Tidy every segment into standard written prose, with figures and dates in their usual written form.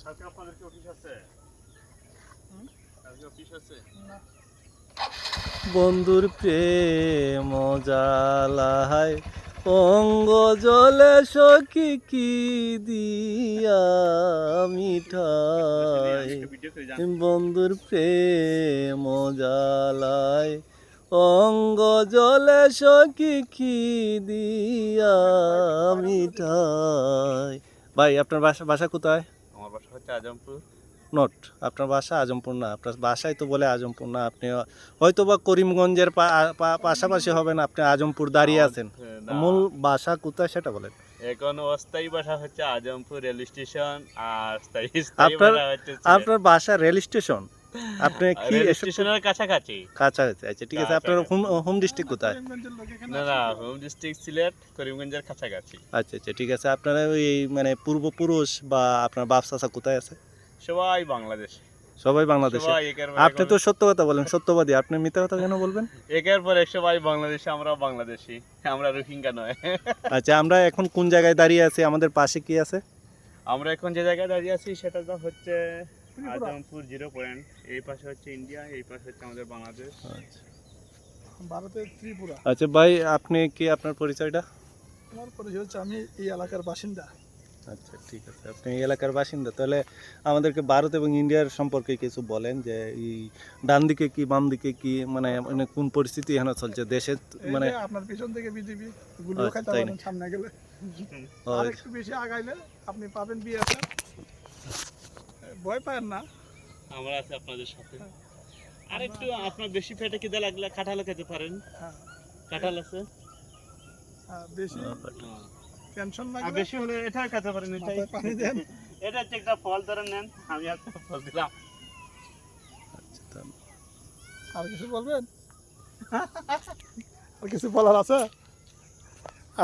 কালকে আপনাদের কি অফিস আছে? কালকে অফিস আছে? না। বন্ধুর প্রেম জ্বালায় অঙ্গ জলে সখী কি দিয়া মিঠাই। বন্ধুর প্রেম জ্বালায় অঙ্গ জলে সখী কি দিয়া মিঠাই। ভাই আপনার বাসা কোথায়? আমার বাসা হচ্ছে আজমপুর। নট, আপনার বাসা আজমপুর না, আপনার বাসায় তো বলে আজমপুর না, আপনি হয়তো বা করিমগঞ্জের পাশাপাশি হবেন, আপনি আজমপুর দাঁড়িয়ে আছেন। মূল বাসা কোথায় সেটা বলেন। এখন অস্থায়ী বাসা হচ্ছে আজমপুর রেল স্টেশন, আর স্থায়ী আপনার বাসা হচ্ছে আপনার বাসা রেল স্টেশন, আপনি কি রেল স্টেশনের কাছাকাছি। কাছাকাছি? আচ্ছা ঠিক আছে, আপনার হোম ডিস্ট্রিক্ট কোথায়? না, হোম ডিস্ট্রিক্ট সিলেট, করিমগঞ্জের কাছাকাছি। আচ্ছা আচ্ছা ঠিক আছে, আপনারা ওই মানে পূর্বপুরুষ বা আপনার বাপ চাচা কোথায় আছে? সবাই বাংলাদেশ, সবাই বাংলাদেশে। সবাই একের পর আপনি তো সত্য কথা বলেন, সত্যবাদী, আপনি মিথ্যা কথা কেন বলবেন? একের পর এক সবাই বাংলাদেশি, আমরাও বাংলাদেশি, আমরা রোহিঙ্গা নয়। আচ্ছা, আমরা এখন কোন জায়গায় দাঁড়িয়ে আছি? আমাদের পাশে কি আছে? আমরা এখন যে জায়গায় দাঁড়িয়ে আছি সেটা তো হচ্ছে আজমপুর 0 পয়েন্ট। এই পাশে হচ্ছে ইন্ডিয়া, এই পাশে হচ্ছে আমাদের বাংলাদেশ। ভারতের ত্রিপুরা। আচ্ছা ভাই, আপনি কি আপনার পরিচয়টা? আমার পরিচয় হচ্ছে আমি এই এলাকার বাসিন্দা। আচ্ছা ঠিক আছে, আপনি এই এলাকার বাসিন্দা, তাহলে আমাদেরকে ভারত এবং ইন্ডিয়ার সম্পর্কে কিছু বলেন, যে এই ডান দিকে কি বাম দিকে কি, মানে মানে কোন পরিস্থিতি এখানে চলছে দেশে, মানে আপনার পিছন থেকে বিজেপি গুলিও খাইতে তাই পারেন সামনে গেলে। আর একটু বেশি আগাইলে আপনি পাবেন বিএসএফ। ভয় পাবেন না, আমরা আছি আপনাদের সাথে। আর একটু আপনার বেশি পেটে খিদে লাগলে কাঁঠালও খেতে পারেন। হ্যাঁ। কাঁঠাল আছে। বেশি টেনশন না, আর বেশি হলে এটা খেতে পারেন। এটাই পানি দেন। এটা হচ্ছে একটা ফল, ধরে নেন, আমি একটা ফল দিলাম। আর কিছু বলবেন? আর কিছু বলার আছে?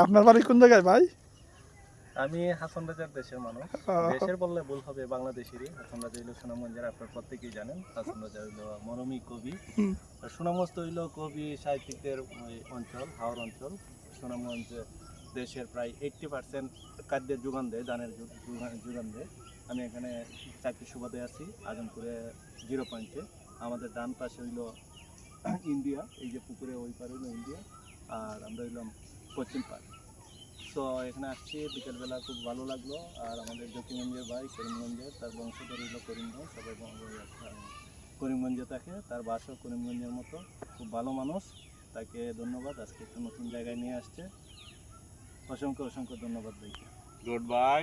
আপনার বাড়ি কোন জায়গায় ভাই? আমি হাসন রাজার দেশের মানুষ। দেশের বললে ভুল হবে, বাংলাদেশেরই। হাসন রাজা হইল সুনামগঞ্জের, আপনার প্রত্যেকেই জানেন। হাসন রাজা হইল মরমী কবি। আর সুনামগঞ্জ তো হইল কবি সাহিত্যিকদের অঞ্চল, হাওর অঞ্চল। সুনামগঞ্জ দেশের প্রায় 80% খাদ্যের যোগান দেয়, ধানের যোগান দেয়। আমি এখানে চাকরি সুবাদে আছি আজমপুরে 0 পয়েন্টে। আমাদের ডান পাশে হইল ইন্ডিয়া, এই যে পুকুরে ওই পার হইল ইন্ডিয়া, আর আমরা হইলাম পশ্চিম পাড়। তো এখানে আসছি বিকেলবেলা, খুব ভালো লাগলো। আর আমাদের জ্যোতিগঞ্জের ভাই করিমগঞ্জের, তার বংশধর হইল করিমগঞ্জ, সবাই করিমগঞ্জে থাকে, তার বাসাও করিমগঞ্জের মতো, খুব ভালো মানুষ। তাকে ধন্যবাদ, আজকে একটু নতুন জায়গায় নিয়ে আসছে। অসংখ্য অসংখ্য ধন্যবাদ ভাইকে। Good bye.